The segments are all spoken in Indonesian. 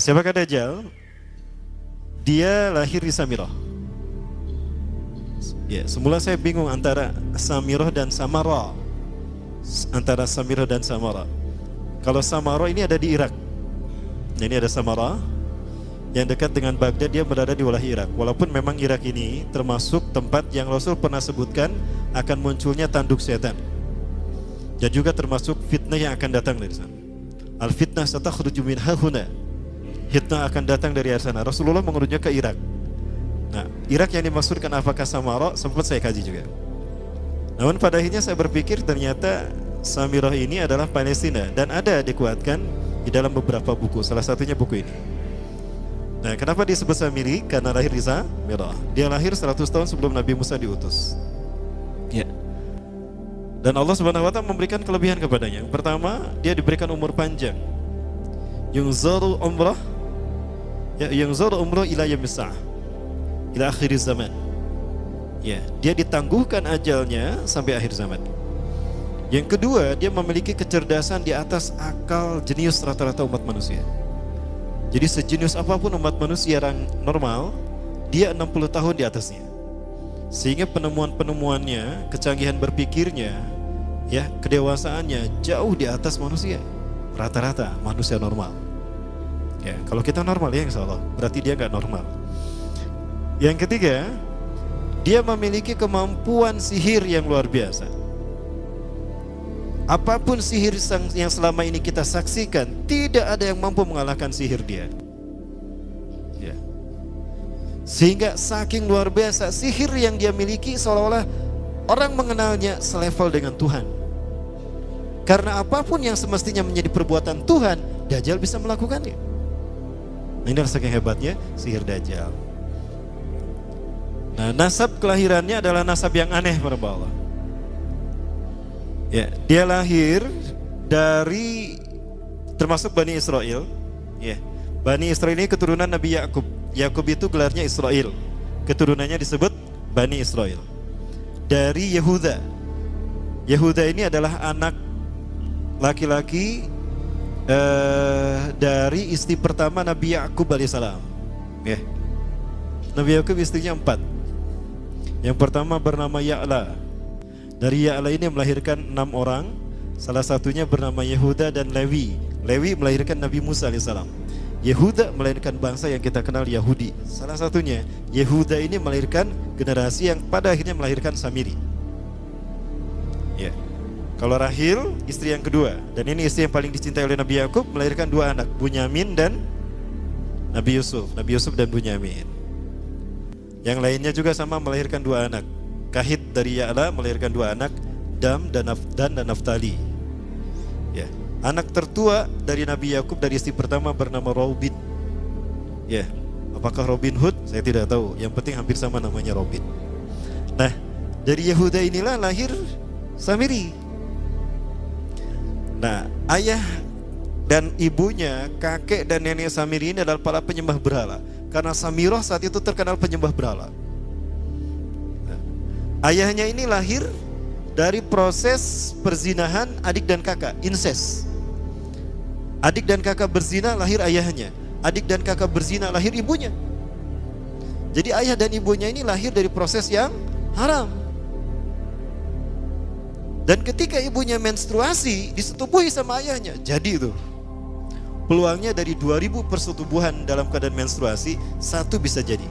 siapakah Dajjal? Dia lahir di Samirah. Ya, semula saya bingung antara Samirah dan Samara. Antara Samirah dan Samara. Kalau Samara ini ada di Irak. Ini ada Samara yang dekat dengan Baghdad, dia berada di wilayah Irak. Walaupun memang Irak ini termasuk tempat yang Rasul pernah sebutkan akan munculnya tanduk setan. Dan juga termasuk fitnah yang akan datang dari sana. Al-fitnah satakhruju min hahuna. Fitnah akan datang dari arah sana. Rasulullah mengurunya ke Irak. Nah, Irak yang dimaksudkan apakah Samara? Sempat saya kaji juga. Namun pada akhirnya saya berpikir ternyata Samirah ini adalah Palestina dan ada dikuatkan di dalam beberapa buku. Salah satunya buku ini. Nah, kenapa disebut Samiri? Karena lahir di Samirah. Dia lahir 100 tahun sebelum Nabi Musa diutus. Ya. Dan Allah Subhanahu wa taala memberikan kelebihan kepadanya. Yang pertama, dia diberikan umur panjang. Yunzaru umrah, ya, yunzaru umrah ila yaumis sa'ah, ila akhir zaman. Ya, dia ditangguhkan ajalnya sampai akhir zaman. Yang kedua, dia memiliki kecerdasan di atas akal jenius rata-rata umat manusia. Jadi sejenius apapun umat manusia yang normal, dia 60 tahun di atasnya. Sehingga penemuan-penemuannya, kecanggihan berpikirnya, ya, kedewasaannya jauh di atas manusia. Rata-rata manusia normal. Ya, kalau kita normal ya insya Allah, berarti dia nggak normal. Yang ketiga, dia memiliki kemampuan sihir yang luar biasa. Apapun sihir yang selama ini kita saksikan, tidak ada yang mampu mengalahkan sihir dia. Ya. Sehingga saking luar biasa sihir yang dia miliki, seolah-olah orang mengenalnya selevel dengan Tuhan. Karena apapun yang semestinya menjadi perbuatan Tuhan, Dajjal bisa melakukannya. Nah, ini saking hebatnya sihir Dajjal. Nah, nasab kelahirannya adalah nasab yang aneh para Allah. Ya, dia lahir dari termasuk Bani Israel. Ya, Bani Israel ini keturunan Nabi Yakub. Yakub itu gelarnya Israel. Keturunannya disebut Bani Israel. Dari Yehuda. Yehuda ini adalah anak laki-laki dari istri pertama Nabi Yakub alaihissalam. Ya. Nabi Yakub istrinya 4. Yang pertama bernama Ya'la. Dari Ya'la ini melahirkan 6 orang. Salah satunya bernama Yehuda dan Lewi. Lewi melahirkan Nabi Musa alaihissalam. Yehuda melahirkan bangsa yang kita kenal Yahudi. Salah satunya Yehuda ini melahirkan generasi yang pada akhirnya melahirkan Samiri. Ya. Kalau Rahil istri yang kedua, dan ini istri yang paling dicintai oleh Nabi Yakub, melahirkan 2 anak, Bunyamin dan Nabi Yusuf. Nabi Yusuf dan Bunyamin. Yang lainnya juga sama melahirkan 2 anak. Kahit dari Ya'la melahirkan 2 anak, Dam dan Naftali. Ya. Anak tertua dari Nabi Yakub dari istri pertama bernama Robin. Ya. Apakah Robin Hood? Saya tidak tahu. Yang penting hampir sama namanya Robin. Nah, dari Yehuda inilah lahir Samiri. Nah, ayah dan ibunya, kakek dan nenek Samiri ini adalah para penyembah berhala. Karena Samirah saat itu terkenal penyembah berhala. Nah, ayahnya ini lahir dari proses perzinahan adik dan kakak, incest. Adik dan kakak berzina, lahir ayahnya. Adik dan kakak berzina, lahir ibunya. Jadi ayah dan ibunya ini lahir dari proses yang haram. Dan ketika ibunya menstruasi, disetubuhi sama ayahnya. Jadi itu peluangnya dari 2000 persetubuhan dalam keadaan menstruasi, 1 bisa jadi.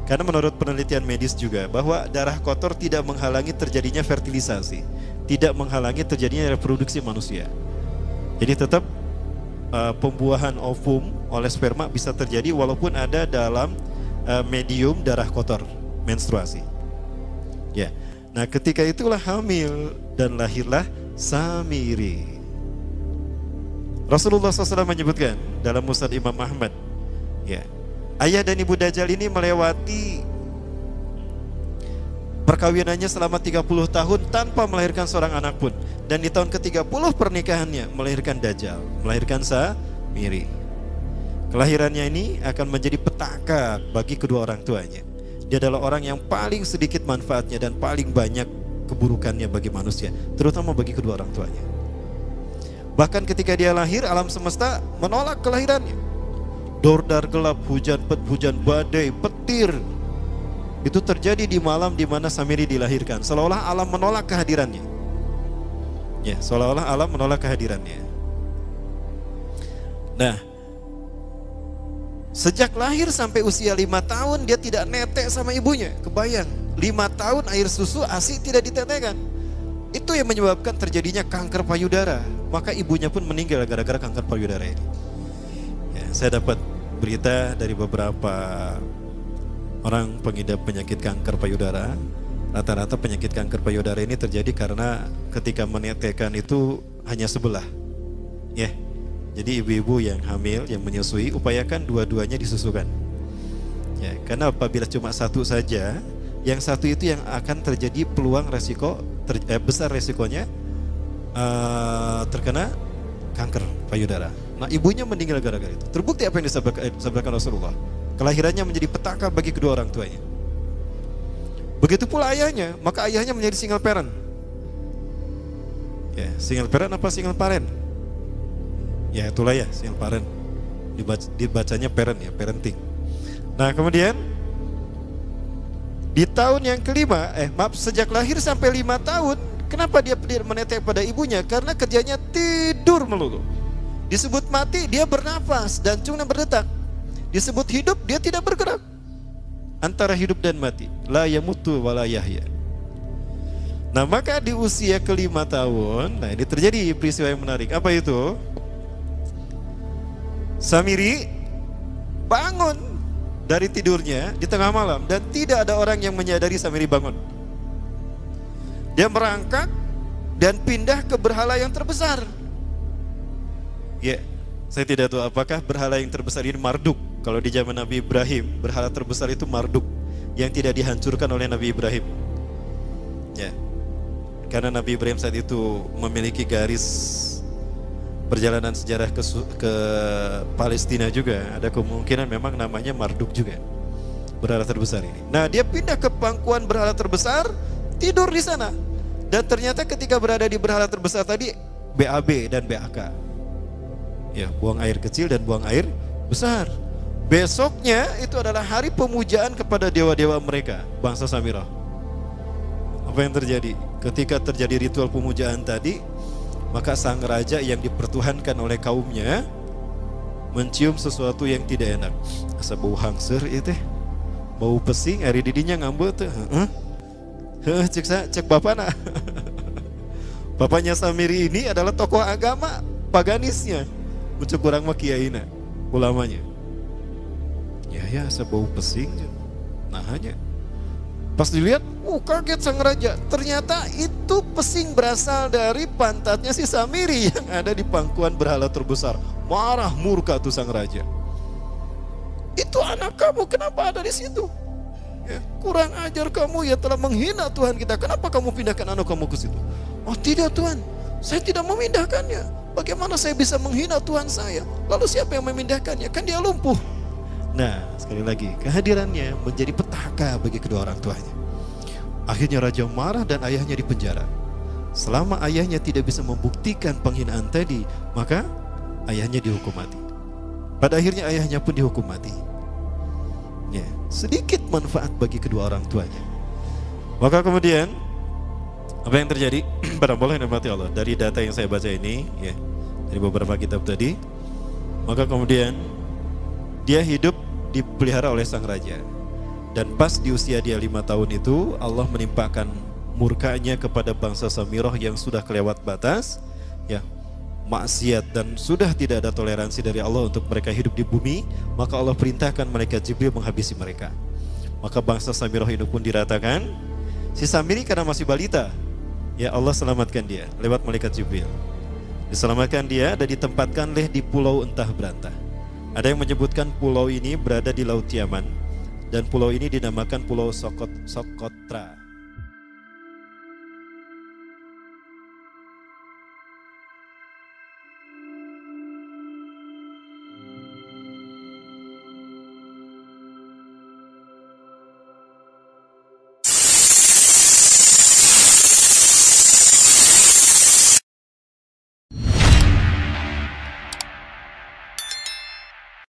Karena menurut penelitian medis juga bahwa darah kotor tidak menghalangi terjadinya fertilisasi, tidak menghalangi terjadinya reproduksi manusia. Jadi tetap pembuahan ovum oleh sperma bisa terjadi walaupun ada dalam medium darah kotor menstruasi. Ya. Nah, ketika itulah hamil dan lahirlah Samiri. Rasulullah SAW menyebutkan dalam Musnad Imam Ahmad, ya, ayah dan ibu Dajjal ini melewati perkawinannya selama 30 tahun tanpa melahirkan seorang anak pun. Dan di tahun ke-30 pernikahannya melahirkan Dajjal, melahirkan Samiri. Kelahirannya ini akan menjadi petaka bagi kedua orang tuanya. Dia adalah orang yang paling sedikit manfaatnya dan paling banyak keburukannya bagi manusia, terutama bagi kedua orang tuanya. Bahkan ketika dia lahir, alam semesta menolak kelahirannya. dordar gelap, hujan badai, petir. Itu terjadi di malam di mana Samiri dilahirkan. Seolah-olah alam menolak kehadirannya. Ya, seolah-olah alam menolak kehadirannya. Nah, sejak lahir sampai usia 5 tahun dia tidak netek sama ibunya. Kebayang, 5 tahun air susu ASI tidak ditetekkan. Itu yang menyebabkan terjadinya kanker payudara. Maka ibunya pun meninggal gara-gara kanker payudara ini. Ya, saya dapat berita dari beberapa orang pengidap penyakit kanker payudara. Rata-rata penyakit kanker payudara ini terjadi karena ketika menetekkan itu hanya sebelah. Ya. Jadi ibu-ibu yang hamil, yang menyusui, upayakan dua-duanya disusukan. Ya, karena apabila cuma satu saja, yang satu itu yang akan terjadi peluang resiko besar resikonya terkena kanker payudara. Nah, ibunya meninggal gara-gara itu. Terbukti apa yang disabdakan Rasulullah. Kelahirannya menjadi petaka bagi kedua orang tuanya. Begitu pula ayahnya, maka ayahnya menjadi single parent. Ya, single parent apa single parent? Ya itulah ya, single parent. Dibacanya parent ya, parenting. Nah kemudian di tahun yang kelima, sejak lahir sampai 5 tahun, kenapa dia menetek pada ibunya? Karena kerjanya tidur melulu. Disebut mati, dia bernafas dan cuma berdetak. Disebut hidup, dia tidak bergerak. Antara hidup dan mati, la yamutu wa la yahya. Nah maka di usia ke-5 tahun, nah ini terjadi peristiwa yang menarik. Apa itu? Samiri bangun dari tidurnya di tengah malam dan tidak ada orang yang menyadari Samiri bangun. Dia merangkak dan pindah ke berhala yang terbesar. Ya, saya tidak tahu apakah berhala yang terbesar ini Marduk. Kalau di zaman Nabi Ibrahim, berhala terbesar itu Marduk yang tidak dihancurkan oleh Nabi Ibrahim. Ya, karena Nabi Ibrahim saat itu memiliki garis perjalanan sejarah ke Palestina juga. Ada kemungkinan memang namanya Marduk juga, berhala terbesar ini. Nah, dia pindah ke pangkuan berhala terbesar, tidur di sana. Dan ternyata ketika berada di berhala terbesar tadi, BAB dan BAK. Ya, buang air kecil dan buang air besar. Besoknya itu adalah hari pemujaan kepada dewa-dewa mereka, bangsa Samirah. Apa yang terjadi? Ketika terjadi ritual pemujaan tadi, maka sang raja yang dipertuhankan oleh kaumnya mencium sesuatu yang tidak enak. Asa bau hangser itu, bau pesing, ari didinya ngambut tuh. Cek bapana. Bapaknya Samiri ini adalah tokoh agama paganisnya. Ucap kurang mah kiaina, ulamanya. Ya asa bau pesing. Nah hanya pas dilihat, kaget sang raja. Ternyata itu pesing berasal dari pantatnya si Samiri yang ada di pangkuan berhala terbesar. Marah murka tuh sang raja. Itu anak kamu, kenapa ada di situ? Ya, kurang ajar kamu, ya telah menghina Tuhan kita. Kenapa kamu pindahkan anak kamu ke situ? Oh tidak Tuhan, saya tidak memindahkannya. Bagaimana saya bisa menghina Tuhan saya? Lalu siapa yang memindahkannya? Kan dia lumpuh. Nah, sekali lagi, kehadirannya menjadi petaka bagi kedua orang tuanya. Akhirnya raja marah dan ayahnya dipenjara. Selama ayahnya tidak bisa membuktikan penghinaan tadi, maka ayahnya dihukum mati. Pada akhirnya ayahnya pun dihukum mati. Ya, sedikit manfaat bagi kedua orang tuanya. Maka kemudian apa yang terjadi? Para boleh nikmati Allah. Dari data yang saya baca ini, ya, dari beberapa kitab tadi, maka kemudian dia hidup dipelihara oleh sang raja. Dan pas di usia dia 5 tahun itu, Allah menimpakan murkanya kepada bangsa Samirah yang sudah kelewat batas, ya, maksiat dan sudah tidak ada toleransi dari Allah untuk mereka hidup di bumi. Maka Allah perintahkan malaikat Jibril menghabisi mereka. Maka bangsa Samirah ini pun diratakan. Si Samiri karena masih balita, ya Allah selamatkan dia lewat malaikat Jibril. Diselamatkan dia dan ditempatkan di pulau entah berantah. Ada yang menyebutkan pulau ini berada di Laut Yaman dan pulau ini dinamakan Pulau Sokotra.